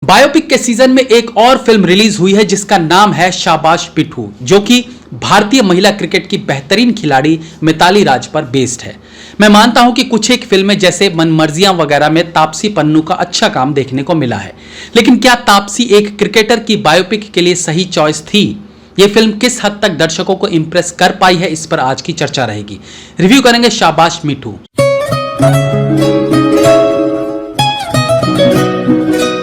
Biopic के season में एक और फिल्म रिलीज हुई है जिसका नाम है शाबाश पिट्ठू, जो कि भारतीय महिला क्रिकेट की बेहतरीन खिलाड़ी मिताली राज पर बेस्ड है। मैं मानता हूं कि कुछ एक फिल्में जैसे मनमर्जियां वगैरह में तापसी पन्नू का अच्छा काम देखने को मिला है, लेकिन क्या तापसी एक क्रिकेटर की बायोपिक के लिए सही चॉइस थी? यह फिल्म किस हद तक दर्शकों को इंप्रेस कर पाई है, इस पर आज की चर्चा रहेगी। रिव्यू करेंगे शाबाश मिट्ठू।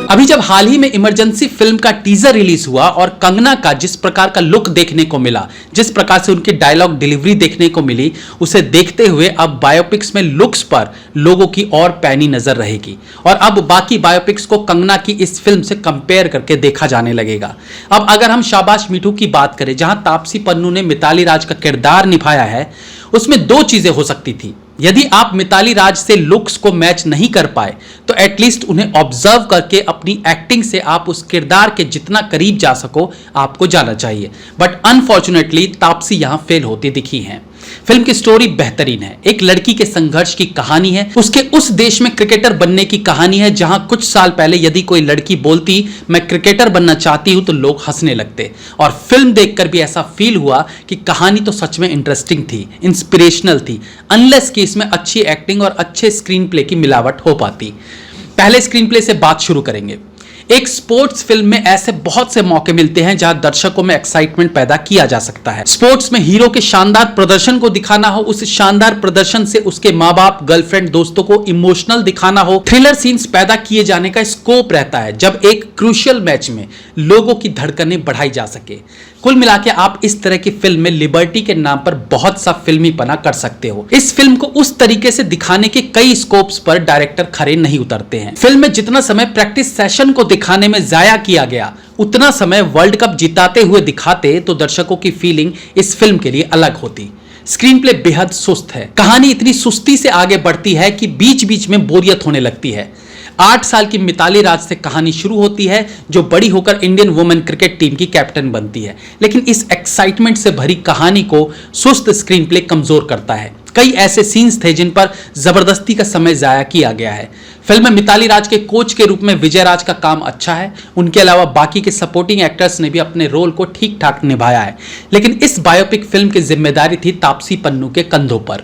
अभी जब हाल ही में इमरजेंसी फिल्म का टीजर रिलीज हुआ और कंगना का जिस प्रकार का लुक देखने को मिला, जिस प्रकार से उनकी डायलॉग डिलीवरी देखने को मिली, उसे देखते हुए अब बायोपिक्स में लुक्स पर लोगों की और पैनी नजर रहेगी और अब बाकी बायोपिक्स को कंगना की इस फिल्म से कंपेयर करके देखा जाने लगेगा। अब अगर हम शाबाश मिट्ठू की बात करें, जहां तापसी पन्नू ने मिताली राज का किरदार निभाया है, उसमें दो चीजें हो सकती थी। यदि आप मिताली राज से लुक्स को मैच नहीं कर पाए तो एटलीस्ट उन्हें ऑब्जर्व करके अपनी एक्टिंग से आप उस किरदार के जितना करीब जा सको आपको जाना चाहिए। बट अनफॉर्चुनेटली तापसी यहां फेल होती दिखी हैं। फिल्म की स्टोरी बेहतरीन है, एक लड़की के संघर्ष की कहानी है, उसके उस देश में क्रिकेटर बनने की कहानी है जहां कुछ साल पहले यदि कोई लड़की बोलती मैं क्रिकेटर बनना चाहती हूं तो लोग हंसने लगते। और फिल्म देखकर भी ऐसा फील हुआ कि कहानी तो सच में इंटरेस्टिंग थी, इंस्पिरेशनल थी, अनलेस कि इसमें अच्छी एक्टिंग और अच्छे स्क्रीन प्ले की मिलावट हो पाती। पहले स्क्रीन प्ले से बात शुरू करेंगे। एक स्पोर्ट्स फिल्म में ऐसे बहुत से मौके मिलते हैं जहां दर्शकों में एक्साइटमेंट पैदा किया जा सकता है। स्पोर्ट्स में हीरो के शानदार प्रदर्शन को दिखाना हो, उस शानदार प्रदर्शन से उसके माँ बाप, गर्लफ्रेंड, दोस्तों को इमोशनल दिखाना हो, थ्रिलर सीन्स पैदा किए जाने का स्कोप रहता है जब एक क्रूशियल मैच में लोगों की धड़कनें बढ़ाई जा सके। कुल मिला के आप इस तरह की फिल्म में लिबर्टी के नाम पर बहुत सा फिल्मीपना कर सकते हो। इस फिल्म को उस तरीके से दिखाने के कई स्कोप्स पर डायरेक्टर खरे नहीं उतरते हैं। फिल्म में जितना समय प्रैक्टिस सेशन को दिखाने में जाया किया गया, उतना समय वर्ल्ड कप जिताते हुए दिखाते तो दर्शकों की फीलिंग इस फिल्म के लिए अलग होती। स्क्रीन प्ले बेहद सुस्त है, कहानी इतनी सुस्ती से आगे बढ़ती है कि बीच बीच में बोरियत होने लगती है। 8 साल की मिताली राज से कहानी शुरू होती है जो बड़ी होकर इंडियन वुमेन क्रिकेट टीम की कैप्टन बनती है, लेकिन इस एक्साइटमेंट से भरी कहानी को सुस्त स्क्रीन प्ले कमजोर करता है। कई ऐसे सीन्स थे जिन पर जबरदस्ती का समय जाया किया गया है। फिल्म में मिताली राज के कोच के रूप में विजय राज का काम अच्छा है, उनके अलावा बाकी के सपोर्टिंग एक्टर्स ने भी अपने रोल को ठीक ठाक निभाया है, लेकिन इस बायोपिक फिल्म की जिम्मेदारी थी तापसी पन्नू के कंधों पर।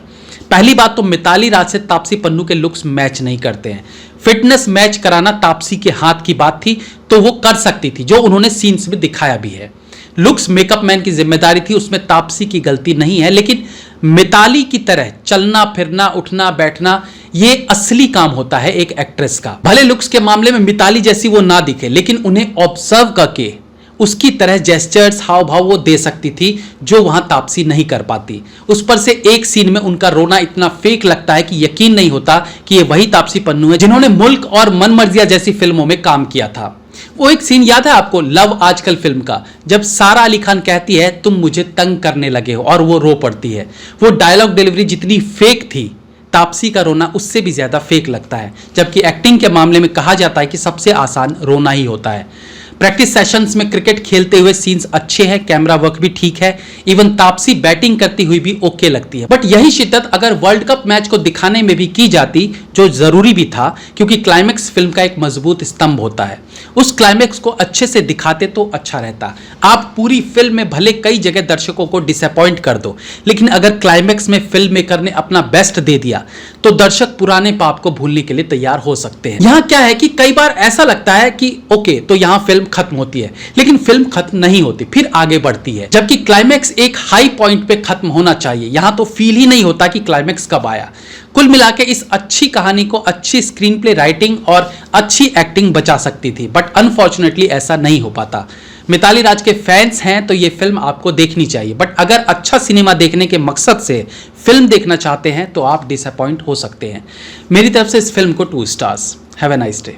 पहली बात तो मिताली राज से तापसी पन्नू के लुक्स मैच नहीं करते हैं। फिटनेस मैच कराना तापसी के हाथ की बात थी तो वो कर सकती थी, जो उन्होंने सीन्स में दिखाया भी है। लुक्स मेकअप मैन की जिम्मेदारी थी, उसमें तापसी की गलती नहीं है, लेकिन मिताली की तरह चलना फिरना, उठना बैठना, ये असली काम होता है एक एक्ट्रेस का। भले लुक्स के मामले में मिताली जैसी वो ना दिखे, लेकिन उन्हें ऑब्जर्व करके उसकी तरह जेस्चर्स, हाव भाव वो दे सकती थी जो वहां तापसी नहीं कर पाती। उस पर से एक सीन में उनका रोना इतना फेक लगता है कि यकीन नहीं होता कि ये वही तापसी पन्नू है जिन्होंने मुल्क और मनमर्जियां जैसी फिल्मों में काम किया था। वो एक सीन याद है आपको लव आजकल फिल्म का, जब सारा अली खान कहती है तुम मुझे तंग करने लगे हो और वो रो पड़ती है। वो डायलॉग डिलीवरी जितनी फेक थी, तापसी का रोना उससे भी ज्यादा फेक लगता है, जबकि एक्टिंग के मामले में कहा जाता है कि सबसे आसान रोना ही होता है। प्रैक्टिस सेशंस में क्रिकेट खेलते हुए सीन्स अच्छे हैं, कैमरा वर्क भी ठीक है, इवन तापसी बैटिंग करती हुई भी ओके लगती है। बट यही शिद्दत अगर वर्ल्ड कप मैच को दिखाने में भी की जाती, जो जरूरी भी था, क्योंकि क्लाइमेक्स फिल्म का एक मजबूत स्तंभ होता है, उस क्लाइमेक्स को अच्छे से दिखाते तो अच्छा रहता। आप पूरी फिल्म में भले कई जगह दर्शकों को डिसअपॉइंट कर दो, लेकिन अगर क्लाइमेक्स में फिल्म मेकर ने अपना बेस्ट दे दिया तो दर्शक पुराने पाप को भूलने के लिए तैयार हो सकते हैं। यहां क्या है कि कई बार ऐसा लगता है कि ओके तो यहां फिल्म खत्म होती है, लेकिन फिल्म खत्म नहीं होती, फिर आगे बढ़ती है, जबकि क्लाइमेक्स एक हाई पॉइंट पे खत्म होना चाहिए। यहां तो फील ही नहीं होता कि क्लाइमेक्स कब आया। कुल मिला के इस अच्छी कहानी को अच्छी स्क्रीन प्ले राइटिंग और अच्छी एक्टिंग बचा सकती थी, बट अनफॉर्चुनेटली ऐसा नहीं हो पाता। मिताली राज के फैंस हैं तो ये फिल्म आपको देखनी चाहिए, बट अगर अच्छा सिनेमा देखने के मकसद से फिल्म देखना चाहते हैं तो आप डिसअपॉइंट हो सकते हैं। मेरी तरफ से इस फिल्म को 2 stars. Have a nice day.